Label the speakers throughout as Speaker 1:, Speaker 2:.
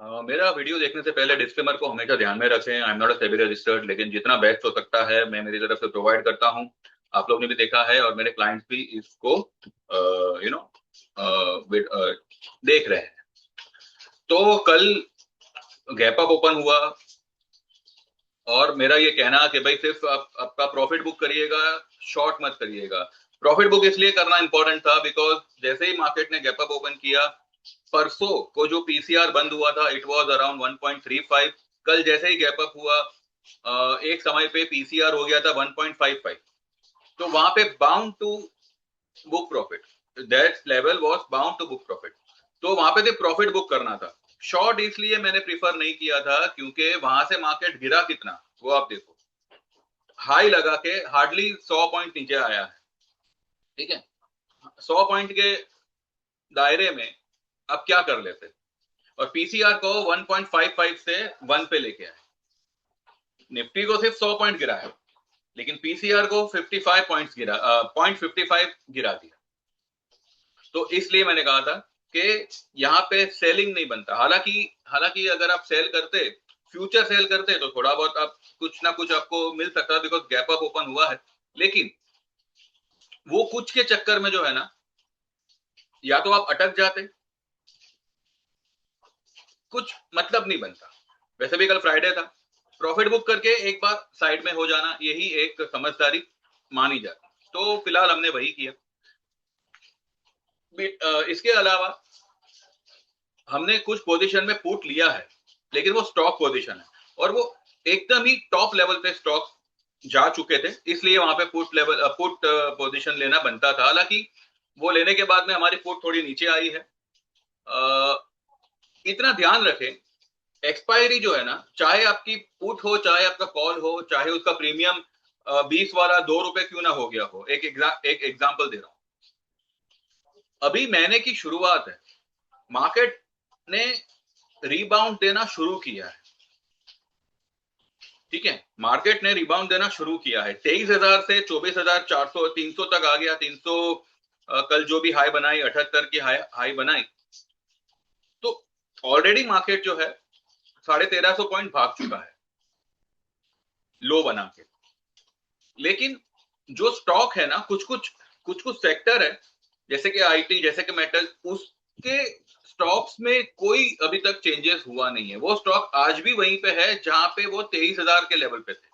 Speaker 1: मेरा वीडियो देखने से पहले डिस्क्लेमर को हमेशा ध्यान में रखें। I am not a SEBI registered, लेकिन जितना बेस्ट हो सकता है मैं मेरी तरफ से प्रोवाइड करता हूँ। आप लोग ने भी देखा है और मेरे क्लाइंट्स भी इसको यू नो देख रहे हैं। तो कल गैप अप ओपन हुआ और मेरा ये कहना कि भाई सिर्फ आप आपका प्रॉफिट बुक करिएगा, शॉर्ट मत करिएगा। प्रॉफिट बुक इसलिए करना इंपॉर्टेंट था बिकॉज जैसे ही मार्केट ने गैप अप ओपन किया, परसों को जो पीसीआर बंद हुआ था इट वाज अराउंड 1.35। कल जैसे ही गैप अप हुआ एक समय पे पीसीआर हो गया था 1.55। तो वहां पे bound to book profit, that level was bound to book profit. तो वहां पे तो प्रॉफिट बुक करना था। शॉर्ट इसलिए मैंने प्रीफर नहीं किया था क्योंकि वहां से मार्केट गिरा कितना वो आप देखो। हाई लगा के हार्डली 100 पॉइंट नीचे आया है। ठीक है, 100 पॉइंट के दायरे में अब क्या कर लेते, और पीसीआर को 1.55 से 1 पे लेके आए। निफ्टी को सिर्फ 100 पॉइंट गिरा है, लेकिन पीसीआर को 55 पॉइंट्स गिरा, 0.55 गिरा दिया। तो इसलिए मैंने कहा था कि यहाँ पे सेलिंग नहीं बनता। हालांकि हालांकि अगर आप सेल करते, फ्यूचर सेल करते, तो थोड़ा बहुत आप कुछ ना कुछ आपको मिल सकता है बिकॉज गैप अप ओपन हुआ है। लेकिन वो कुछ के चक्कर में जो है ना, या तो आप अटक जाते, कुछ मतलब नहीं बनता। वैसे भी कल फ्राइडे था, प्रॉफिट बुक करके एक बार साइड में हो जाना यही एक समझदारी मानी जाती। तो फिलहाल हमने वही किया। इसके अलावा हमने कुछ पोजीशन में पुट लिया है, लेकिन वो स्टॉक पोजीशन है और वो एकदम ही टॉप लेवल पे स्टॉक जा चुके थे, इसलिए वहां पे पुट पोजीशन लेना बनता था। हालांकि वो लेने के बाद में हमारी पुट थोड़ी नीचे आई है। इतना ध्यान रखें, एक्सपायरी जो है ना, चाहे आपकी पुट हो चाहे आपका कॉल हो, चाहे उसका प्रीमियम 20 वाला 2 रुपए क्यों ना हो गया हो। एक एग्जाम्पल दे रहा हूं। अभी महीने की शुरुआत है, मार्केट ने रिबाउंड देना शुरू किया है। ठीक है, मार्केट ने रिबाउंड देना शुरू किया है। 23,000 से 24,400 300 तक आ गया। 300 कल जो भी हाई बनाई, 78 की हाई बनाई। तो ऑलरेडी मार्केट जो है 1350 पॉइंट भाग चुका है लो बना के। लेकिन जो स्टॉक है ना, कुछ कुछ सेक्टर है जैसे कि आईटी, जैसे कि मेटल, उसके स्टॉक्स में कोई अभी तक चेंजेस हुआ नहीं है। वो स्टॉक आज भी वहीं पे है जहां पे वो 23,000 के लेवल पे थे।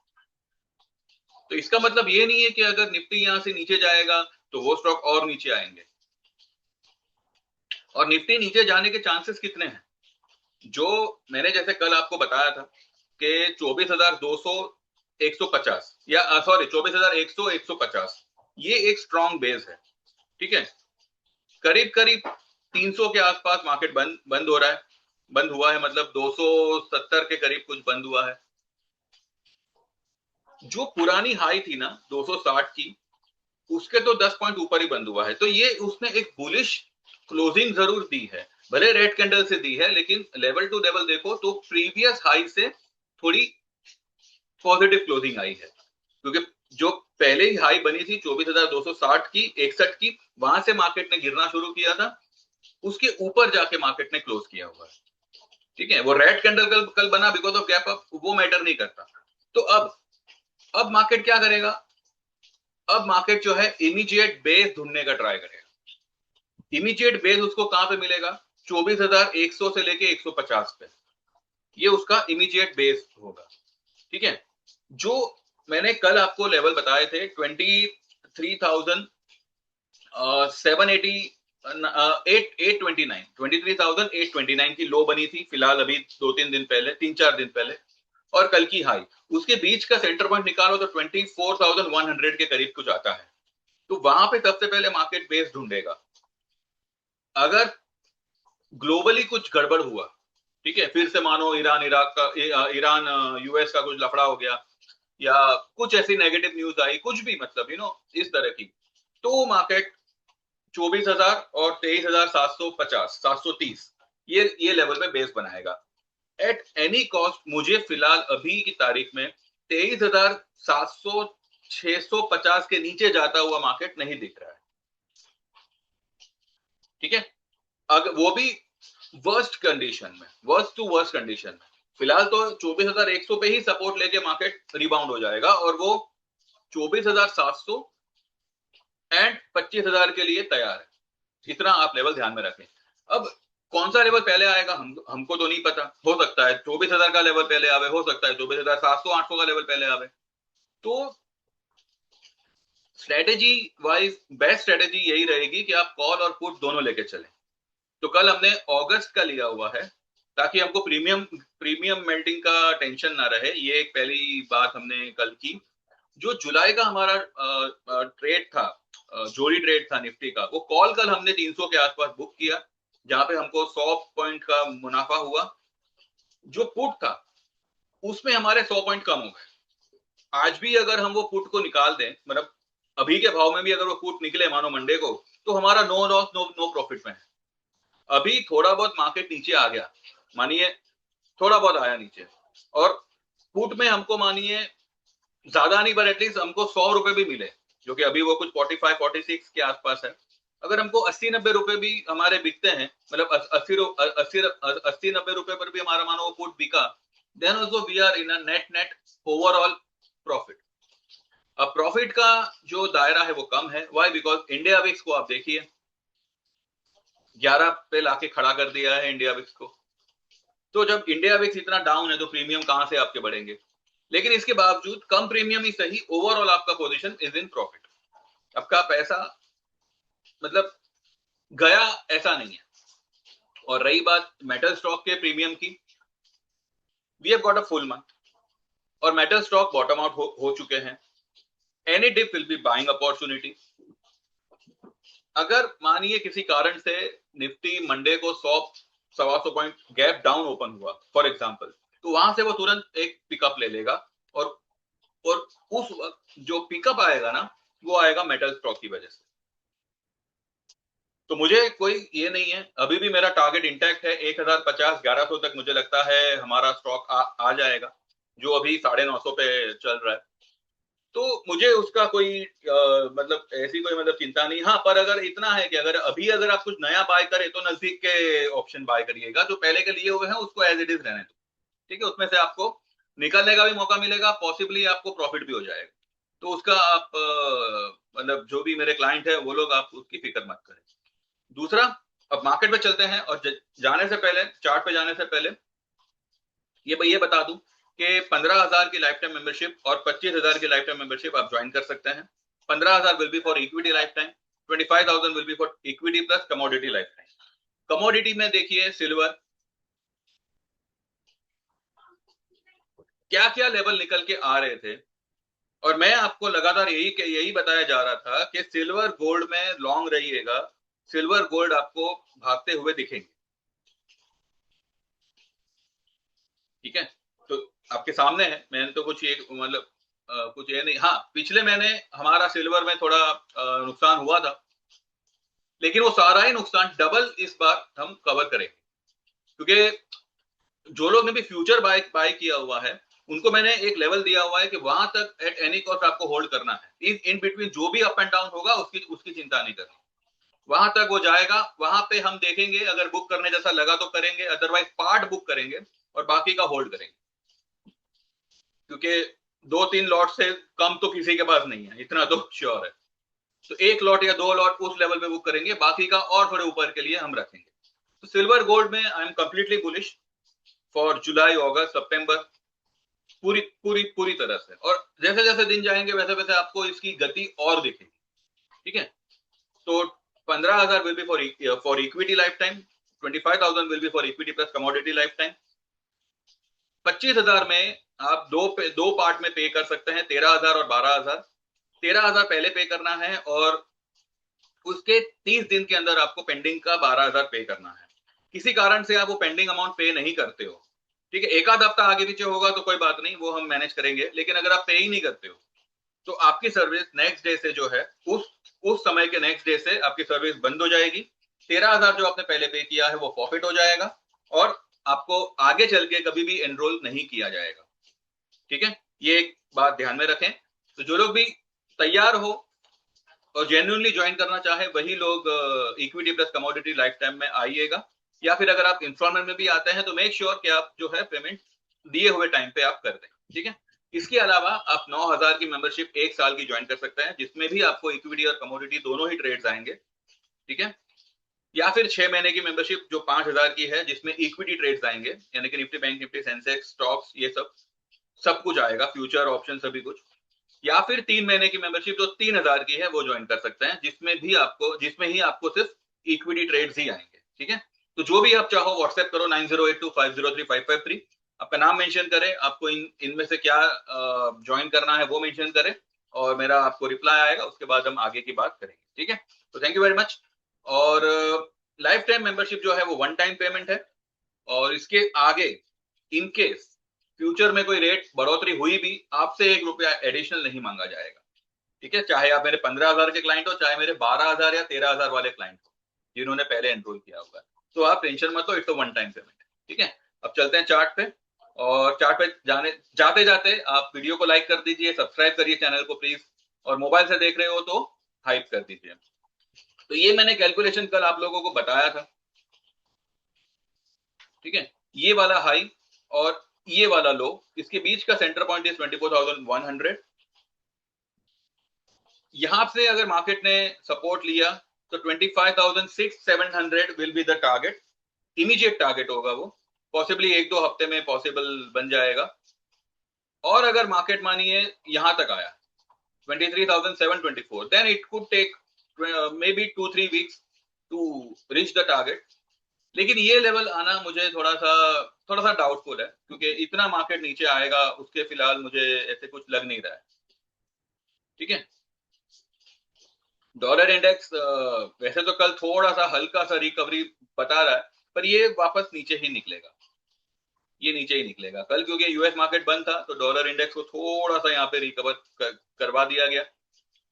Speaker 1: तो इसका मतलब ये नहीं है कि अगर निफ्टी यहां से नीचे जाएगा तो वो स्टॉक और नीचे आएंगे। और निफ्टी नीचे जाने के चांसेस कितने हैं, जो मैंने जैसे कल आपको बताया था कि 24,200 150, या सॉरी 24,100 150, ये एक स्ट्रॉन्ग बेस है। ठीक है, करीब करीब 300 के आसपास मार्केट बंद बंद हो रहा है, बंद हुआ है, मतलब 270 के करीब कुछ बंद हुआ है। जो पुरानी हाई थी ना 260 की, उसके तो 10 पॉइंट ऊपर ही बंद हुआ है। तो ये उसने एक बुलिश क्लोजिंग जरूर दी है, भले रेड कैंडल से दी है, लेकिन लेवल टू लेवल देखो तो प्रीवियस हाई से थोड़ी पॉजिटिव क्लोजिंग आई है। क्योंकि जो पहले ही हाई बनी थी 24,260 की, 61 की, वहां से मार्केट ने गिरना शुरू किया था, उसके ऊपर जाके मार्केट ने क्लोज किया हुआ है। ठीक है, वो रेड कैंडल कल बना बिकॉज ऑफ गैप अप, वो मैटर नहीं करता। तो अब मार्केट क्या करेगा, अब मार्केट जो है इमीडिएट बेस ढूंढने का ट्राई करेगा। इमीडिएट बेस उसको कहां पे मिलेगा, 24,100 से लेके 150 पे, ये उसका इमीडिएट बेस होगा। ठीक है, जो मैंने कल आपको लेवल बताए थे 23,780 829 23,829 की लो बनी थी फिलहाल अभी 2-3 दिन पहले, 3-4 दिन पहले, और कल की हाई, उसके बीच का सेंटर पॉइंट निकालो तो 24,100 के करीब कुछ आता है। तो वहां पे सबसे पहले मार्केट बेस ढूंढेगा। अगर ग्लोबली कुछ गड़बड़ हुआ, ठीक है, फिर से मानो ईरान इराक का ईरान यूएस का कुछ लफड़ा हो गया, या कुछ ऐसी नेगेटिव न्यूज आई, कुछ भी मतलब इस तरह की, तो मार्केट 24,000 और 23,750 730 ये लेवल पे बेस बनाएगा। एट एनी कॉस्ट मुझे फिलहाल अभी की तारीख में 23,700 650 के नीचे जाता हुआ मार्केट नहीं दिख रहा है। ठीक है, अगर वो भी वर्स्ट कंडीशन में, वर्स्ट टू वर्स्ट कंडीशन में फिलहाल तो 24,100 पे ही सपोर्ट लेके मार्केट रिबाउंड हो जाएगा और वो 24,700 एंड 25,000 के लिए तैयार है। इतना आप लेवल ध्यान में रखें। अब कौन सा लेवल पहले आएगा हमको तो नहीं पता, हो सकता है 24,000 का लेवल पहले आवे, हो सकता है 24,700 800 का लेवल पहले आवे। तो स्ट्रेटेजी वाइज बेस्ट स्ट्रेटेजी यही रहेगी कि आप कॉल और पुट दोनों लेके चलें। तो कल हमने अगस्त का लिया हुआ है ताकि हमको प्रीमियम मेल्टिंग का टेंशन ना रहे। ये एक पहली बात हमने कल की। जो जुलाई का हमारा ट्रेड था, जोड़ी ट्रेड था निफ्टी का, वो कॉल कल हमने 300 के आसपास बुक किया जहां पे हमको 100 पॉइंट का मुनाफा हुआ। जो पुट था उसमें हमारे 100 पॉइंट कम हो गए। आज भी अगर हम वो पुट को निकाल दें, मतलब अभी के भाव में भी अगर वो पुट निकले मानो मंडे को, तो हमारा नो लॉस नो प्रॉफिट में है। अभी थोड़ा बहुत मार्केट नीचे आ गया, मानिए थोड़ा बहुत आया नीचे, और पुट में हमको मानिए ज्यादा नहीं पर एटलीस्ट हमको 100 रुपए भी मिले, जो कि अभी वो कुछ 45 46 के आसपास है। अगर हमको 80-90 रुपए भी हमारे बिकते हैं, मतलब 80-90 रुपए पर भी हमारा मानो वो पुट बिका, then also we are in a net overall profit. अब प्रॉफिट का जो दायरा है वो कम है। वाई? बिकॉज इंडिया विक्स को आप देखिए 11 पे लाके खड़ा कर दिया है इंडिया विक्स को। तो जब इंडिया विक्स इतना डाउन है तो प्रीमियम कहां से आपके बढ़ेंगे? लेकिन इसके बावजूद कम प्रीमियम ही सही, ओवरऑल आपका पोजीशन इज इन प्रॉफिट। आपका पैसा मतलब गया ऐसा नहीं है। और रही बात मेटल स्टॉक के प्रीमियम की, we have got a full month और मेटल स्टॉक बॉटम आउट हो चुके हैं। Any dip will be buying opportunity. अगर मानिए किसी कारण से निफ्टी मंडे को 100-125 पॉइंट गैप डाउन ओपन हुआ फॉर एग्जांपल, तो वहां से वो तुरंत एक पिकअप ले लेगा और उस वक्त जो पिकअप आएगा ना, वो आएगा मेटल स्टॉक की वजह से। तो मुझे कोई ये नहीं है, अभी भी मेरा टारगेट इंटैक्ट है 1050-1100 तक मुझे लगता है हमारा स्टॉक आ जाएगा, जो अभी 950 पे चल रहा है। तो मुझे उसका कोई मतलब ऐसी कोई मतलब चिंता नहीं। हाँ, पर अगर इतना है कि अगर आप कुछ नया बाय करें तो नजदीक के ऑप्शन बाय करिएगा, जो पहले के लिए हुए हैं उसको एज इट इज रहने दो, ठीक है? उसमें से आपको निकलने का भी मौका मिलेगा, पॉसिबली आपको प्रॉफिट भी हो जाएगा। तो उसका आप मतलब जो भी मेरे क्लाइंट है वो लोग, आप उसकी फिक्र मत करें। दूसरा, अब मार्केट पे चलते हैं और जाने से पहले, चार्ट पे जाने से पहले ये बता दूं कि 15,000 की लाइफ टाइम मेंबरशिप और 25,000 की लाइफ टाइम मेंबरशिप आप ज्वाइन कर सकते हैं। 15,000 will be for equity life time, 25,000 will be for equity plus commodity life time. Commodity में देखिए सिल्वर क्या क्या लेवल निकल के आ रहे थे, और मैं आपको लगातार यही बताया जा रहा था कि सिल्वर गोल्ड में लॉन्ग रहिएगा, सिल्वर गोल्ड आपको भागते हुए दिखेंगे, ठीक है? तो आपके सामने है, मैंने तो कुछ ये मतलब कुछ ये नहीं। हाँ, पिछले महीने हमारा सिल्वर में थोड़ा नुकसान हुआ था, लेकिन वो सारा ही नुकसान डबल इस बार हम कवर करेंगे, क्योंकि जो लोग ने भी फ्यूचर बाय किया हुआ है उनको मैंने एक लेवल दिया हुआ है कि वहां तक एट एनी कॉस्ट आपको होल्ड करना है। इन बिटवीन जो भी अप एंड डाउन होगा उसकी चिंता नहीं करनी, वहां तक वो जाएगा। वहां पे हम देखेंगे, अगर बुक करने जैसा लगा तो करेंगे, अदरवाइज पार्ट बुक करेंगे और बाकी का होल्ड करेंगे, क्योंकि 2-3 लॉट से कम तो किसी के पास नहीं है, इतना तो श्योर है। तो 1 लॉट या 2 लॉट उस लेवल पे बुक करेंगे, बाकी का और थोड़े ऊपर के लिए हम रखेंगे। तो सिल्वर गोल्ड में I am completely bullish for July August September, पूरी पूरी पूरी तरह से। और जैसे जैसे दिन जाएंगे वैसे वैसे आपको इसकी गति और दिखेगी, ठीक है? तो 15,000 will be for equity life time, 25,000 will be for equity plus commodity life time. 25,000 में आप दो पार्ट में पे कर सकते हैं, 13,000 और 12,000। 13,000 पहले पे करना है और उसके 30 दिन के अंदर आपको पेंडिंग का 12,000 पे करना है। किसी कारण से आप वो पेंडिंग अमाउंट पे नहीं करते हो, ठीक है, एक आध हफ्ता आगे पीछे होगा तो कोई बात नहीं, वो हम मैनेज करेंगे। लेकिन अगर आप पे ही नहीं करते हो तो आपकी सर्विस नेक्स्ट डे से जो है, उस समय के नेक्स्ट डे से आपकी सर्विस बंद हो जाएगी। 13,000 जो आपने पहले पे किया है वो फॉरफिट हो जाएगा और आपको आगे चल के कभी भी एनरोल नहीं किया जाएगा, ठीक है? ये एक बात ध्यान में रखें। तो जो लोग भी तैयार हो और जेन्युइनली ज्वाइन करना चाहे वही लोग equity plus commodity life time में आइएगा। या फिर अगर आप इंस्टॉलमेंट में भी आते हैं तो मेक श्योर कि आप जो है पेमेंट दिए हुए टाइम पे आप कर दें, ठीक है। इसके अलावा आप 9,000 की मेंबरशिप 1 साल की ज्वाइन कर सकते हैं, जिसमें भी आपको इक्विटी और कमोडिटी दोनों ही ट्रेड्स आएंगे, ठीक है। या फिर 6 महीने की मेंबरशिप जो 5,000 की है, जिसमें इक्विटी ट्रेड्स आएंगे, यानी कि Nifty bank Nifty Sensex stocks ये सब सब कुछ आएगा, फ्यूचर ऑप्शन सभी कुछ। या फिर 3 महीने की मेंबरशिप जो 3,000 की है वो ज्वाइन कर सकते हैं, जिसमें ही आपको सिर्फ इक्विटी ट्रेड्स ही आएंगे, ठीक है। तो जो भी आप चाहो व्हाट्सएप करो 9082503553, आपका नाम मेंशन करें, आपको इनमें से क्या ज्वाइन करना है वो मेंशन करें, और मेरा आपको रिप्लाई आएगा, उसके बाद हम आगे की बात करेंगे, ठीक है। तो थैंक यू वेरी मच। और लाइफ टाइम मेंबरशिप जो है वो वन टाइम पेमेंट है, और इसके आगे इन केस फ्यूचर में कोई रेट बढ़ोतरी हुई भी, आपसे 1 रुपया एडिशनल नहीं मांगा जाएगा, ठीक है। चाहे आप मेरे 15,000 के क्लाइंट हो, चाहे मेरे 12,000 या 13,000 वाले क्लाइंट हो जिन्होंने पहले एनरोल किया होगा, तो आप टेंशन मत लो, इट्स वन टाइम पेमेंट, ठीक है। अब चलते हैं चार्ट पे, और चार्ट पे जाते जाते आप वीडियो को लाइक कर दीजिए, सब्सक्राइब करिए चैनल को प्लीज, और मोबाइल से देख रहे हो तो हाइप कर दीजिए। तो ये मैंने कैलकुलेशन कल आप लोगों को बताया था, ठीक है। ये वाला हाई और ये वाला लो, इसके बीच का सेंटर पॉइंट इज 24,100। यहां से अगर मार्केट ने सपोर्ट लिया तो 25,600-700 will be the target, immediate target होगा वो, पॉसिबली 1-2 हफ्ते में पॉसिबल बन जाएगा। और अगर मार्केट मानिए यहां तक आया 23,724, then it could take may be 2-3 weeks to reach the target. लेकिन ये लेवल आना मुझे थोड़ा सा डाउटफुल है, क्योंकि इतना मार्केट नीचे आएगा उसके फिलहाल मुझे ऐसे कुछ लग नहीं रहा है, ठीक है। डॉलर इंडेक्स वैसे तो कल थोड़ा सा हल्का सा रिकवरी बता रहा है, पर ये वापस नीचे ही निकलेगा, ये नीचे ही निकलेगा कल, क्योंकि यूएस मार्केट बंद था तो डॉलर इंडेक्स को थोड़ा सा यहाँ पे रिकवर करवा दिया गया।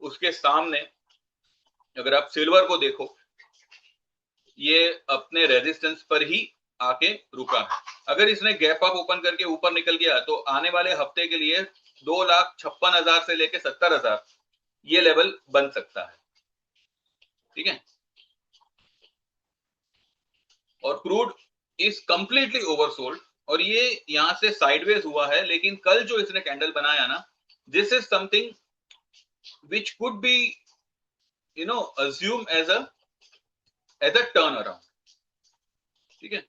Speaker 1: उसके सामने अगर आप सिल्वर को देखो, ये अपने रेजिस्टेंस पर ही आके रुका है। अगर इसने गैप अप ओपन करके ऊपर निकल गया तो आने वाले हफ्ते के लिए 2,56,000 से लेके 70,000 ये लेवल बन सकता है, ठीक है। और क्रूड इज कंप्लीटली ओवरसोल्ड, और ये यहां से साइडवेज हुआ है, लेकिन कल जो इसने कैंडल बनाया ना, this is something which could be assume as a turn around, ठीक है।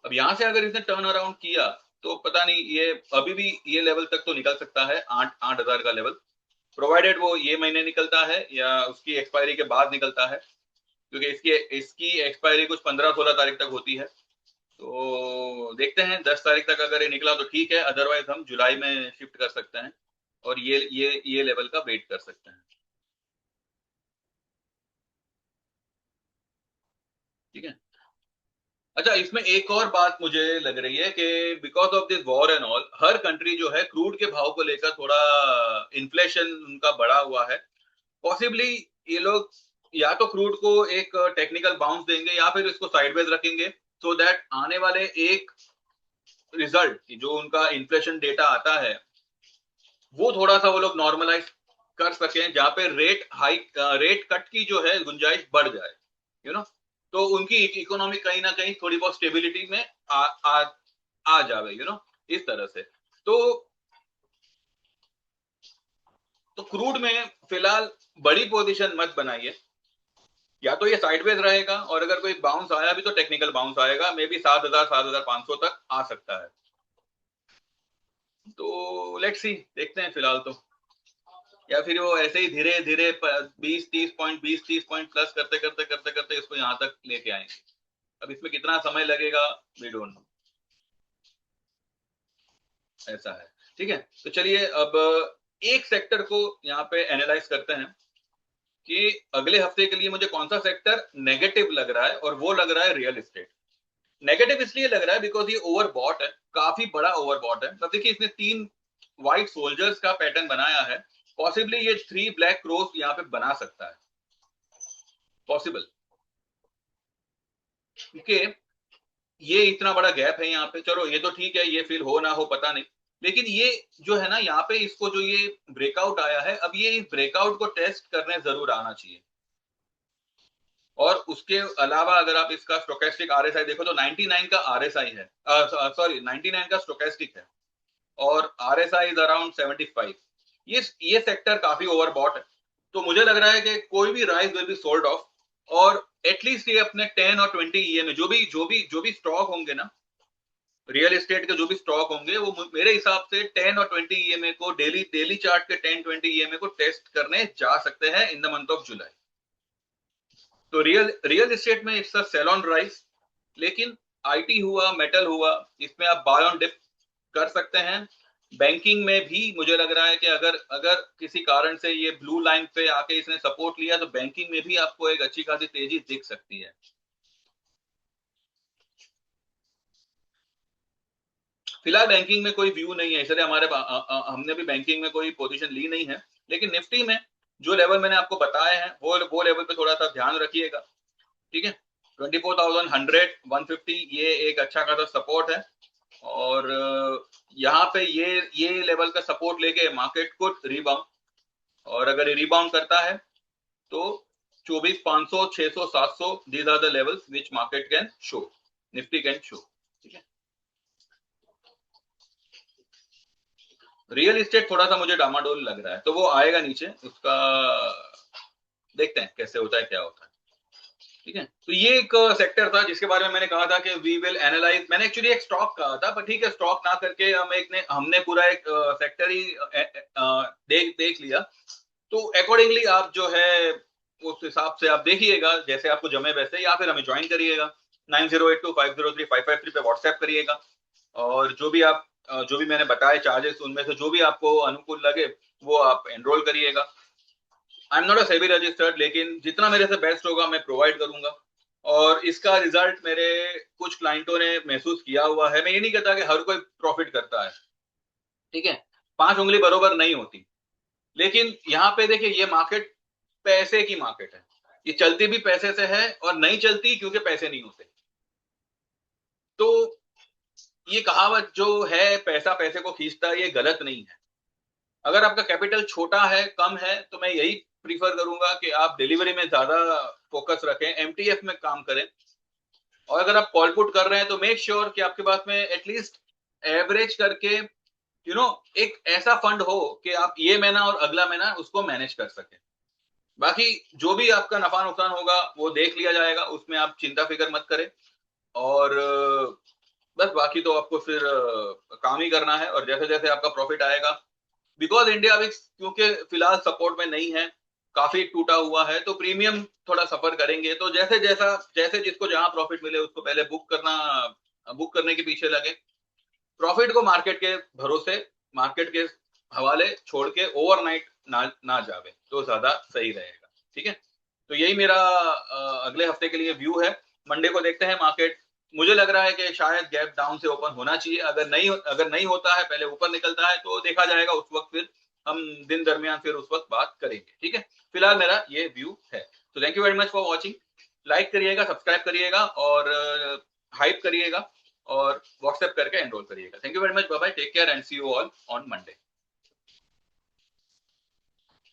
Speaker 1: अब यहां से अगर इसने टर्न अराउंड किया तो पता नहीं, ये अभी भी ये लेवल तक तो निकल सकता है, 8,000 का लेवल, प्रोवाइडेड वो ये महीने निकलता है या उसकी एक्सपायरी के बाद निकलता है, क्योंकि इसकी एक्सपायरी कुछ 15-16 तारीख तक होती है। तो देखते हैं 10 तारीख तक अगर ये निकला तो ठीक है, अदरवाइज हम जुलाई में शिफ्ट कर सकते हैं और ये लेवल का वेट कर सकते हैं, ठीक है। अच्छा, इसमें एक और बात मुझे लग रही है कि because of this war and all, her country जो है क्रूड के भाव को लेकर थोड़ा इन्फ्लेशन उनका बढ़ा हुआ है। पॉसिबली ये लोग या तो क्रूड को एक टेक्निकल बाउंस देंगे या फिर इसको साइडवेज रखेंगे, सो दैट आने वाले एक रिजल्ट जो उनका इन्फ्लेशन डेटा आता है वो थोड़ा सा वो लोग नॉर्मलाइज कर सकें, जहां पे रेट कट की जो है गुंजाइश बढ़ जाए, तो उनकी इकोनॉमी कहीं ना कहीं थोड़ी बहुत स्टेबिलिटी में आ जावे, इस तरह से। तो क्रूड में फिलहाल बड़ी पोजीशन मत बनाइए, या तो ये साइडवेज रहेगा, और अगर कोई बाउंस आया भी तो टेक्निकल बाउंस आएगा, मे बी 7,000 7,500 तक आ सकता है। तो लेट्स सी, देखते हैं फिलहाल तो, या फिर वो ऐसे ही धीरे धीरे 20-30 पॉइंट प्लस करते करते करते करते इसको यहाँ तक लेके आएंगे। अब इसमें कितना समय लगेगा, वी डोंट नो, ऐसा है, ठीक है। तो चलिए अब एक सेक्टर को यहाँ पे एनालाइज करते हैं कि अगले हफ्ते के लिए मुझे कौन सा सेक्टर नेगेटिव लग रहा है, और वो लग रहा है रियल एस्टेट। नेगेटिव इसलिए लग रहा है बिकॉज ये ओवरबॉट है, काफी बड़ा ओवरबॉट है। अब देखिए, इसने 3 व्हाइट सोल्जर्स का पैटर्न बनाया है, पॉसिबली ये 3 ब्लैक क्रोस यहाँ पे बना सकता है, पॉसिबल, क्योंकि ये इतना बड़ा गैप है यहाँ पे। चलो ये तो ठीक है, ये फिल हो ना हो पता नहीं, लेकिन ये जो है ना यहाँ पे, इसको जो ये ब्रेकआउट आया है, अब ये इस ब्रेकआउट को टेस्ट करने जरूर आना चाहिए, और उसके अलावा अगर आप इसका स्टोकेस्टिक आरएसआई देखो तो 99 का आरएसआई है, सॉरी 99 का स्टोकेस्टिक है और आरएसआई इज अराउंड 75। ये सेक्टर काफी ओवरबॉट है, तो मुझे लग रहा है कि कोई भी rise will be sold off, और एटलीस्ट ये अपने 10 और 20 ईए में जो भी स्टॉक होंगे ना, रियल एस्टेट के जो भी स्टॉक होंगे, वो मेरे हिसाब से 10 और 20 ईएमए को डेली चार्ट के 10-20 ईएमए को टेस्ट करने जा सकते हैं in the month of July. तो रियल एस्टेट में it's a sell on rise, लेकिन आईटी हुआ, मेटल हुआ, इसमें आप बाय ऑन डिप कर सकते हैं। बैंकिंग में भी मुझे लग रहा है कि अगर अगर किसी कारण से ये ब्लू लाइन पे आके इसने सपोर्ट लिया तो बैंकिंग में भी आपको एक अच्छी खासी तेजी दिख सकती है। फिलहाल बैंकिंग में कोई व्यू नहीं है, इसलिए हमने भी बैंकिंग में कोई पोजीशन ली नहीं है, लेकिन निफ्टी में जो लेवल मैंने आपको बताए हैं वो लेवल पे थोड़ा सा ध्यान रखिएगा, ठीक है। 24,100 150 ये एक अच्छा खासा सपोर्ट है, और यहाँ पे ये लेवल का सपोर्ट लेके मार्केट को रिबाउंड, और अगर ये रिबाउंड करता है तो 24,500 600 700 these are the levels which market can show, Nifty can show, ठीक है। रियल एस्टेट थोड़ा सा मुझे डामाडोल लग रहा है, तो वो आएगा नीचे, उसका देखते हैं कैसे होता है, क्या होता है, ठीक है। तो ये एक सेक्टर था जिसके बारे में मैंने कहा था कि वी विल एनालाइज। मैंने एक्चुअली एक स्टॉक कहा था, पर ठीक है, स्टॉक ना करके हमने पूरा एक सेक्टर ही देख लिया। तो अकॉर्डिंगली आप जो है उस हिसाब से आप देखिएगा, जैसे आपको जमे वैसे, या फिर हमें ज्वाइन करिएगा 9082503553 पे व्हाट्सएप करिएगा, और जो भी मैंने बताए चार्जेस, उनमें से जो भी आपको अनुकूल लगे वो आप एनरोल करिएगा। I am not a SEBI registered, लेकिन जितना मेरे से बेस्ट होगा मैं प्रोवाइड करूंगा, और इसका रिजल्ट मेरे कुछ क्लाइंटों ने महसूस किया हुआ है। मैं ये नहीं कहता कि हर कोई प्रॉफिट करता है, ठीक है, 5 उंगली बरोबर नहीं होती, लेकिन यहाँ पे देखिए ये मार्केट पैसे की मार्केट है, ये चलती भी पैसे से है और नहीं चलती क्योंकि पैसे नहीं होते। तो ये कहावत जो है पैसा पैसे को खींचता है, ये गलत नहीं है। अगर आपका कैपिटल छोटा है, कम है, तो मैं यही प्रीफर करूंगा कि आप डिलीवरी में ज्यादा फोकस रखें, एमटीएफ में काम करें, और अगर आप कॉल पुट कर रहे हैं तो मेक श्योर कि आपके पास में एटलीस्ट एवरेज करके एक ऐसा फंड हो कि आप ये महीना और अगला महीना उसको मैनेज कर सकें। बाकी जो भी आपका नफा नुकसान होगा वो देख लिया जाएगा, उसमें आप चिंता फिक्र मत करें, और बस बाकी तो आपको फिर काम ही करना है, और जैसे जैसे आपका प्रॉफिट आएगा, बिकॉज इंडिया विक्स क्योंकि फिलहाल सपोर्ट में नहीं है, काफी टूटा हुआ है, तो प्रीमियम थोड़ा सफर करेंगे। तो जैसे जिसको जहां प्रॉफिट मिले उसको पहले बुक करने के पीछे लगे, प्रॉफिट को मार्केट के भरोसे, मार्केट के हवाले छोड़ के ओवरनाइट ना जावे तो ज्यादा सही रहेगा, ठीक है। तो यही मेरा अगले हफ्ते के लिए व्यू है। मंडे को देखते हैं मार्केट, मुझे लग रहा है कि शायद गैप डाउन से ओपन होना चाहिए, अगर नहीं होता है, पहले ऊपर निकलता है तो देखा जाएगा, उस वक्त फिर हम दिन दरमियान फिर उस वक्त बात करेंगे, ठीक है। फिलहाल मेरा ये व्यू है। तो thank you very much for watching, like करिएगा, सब्सक्राइब करिएगा, और हाइप करिएगा, और व्हाट्सएप करके एनरोल करिएगा। Thank you very much, bye bye, take care and see you all on Monday.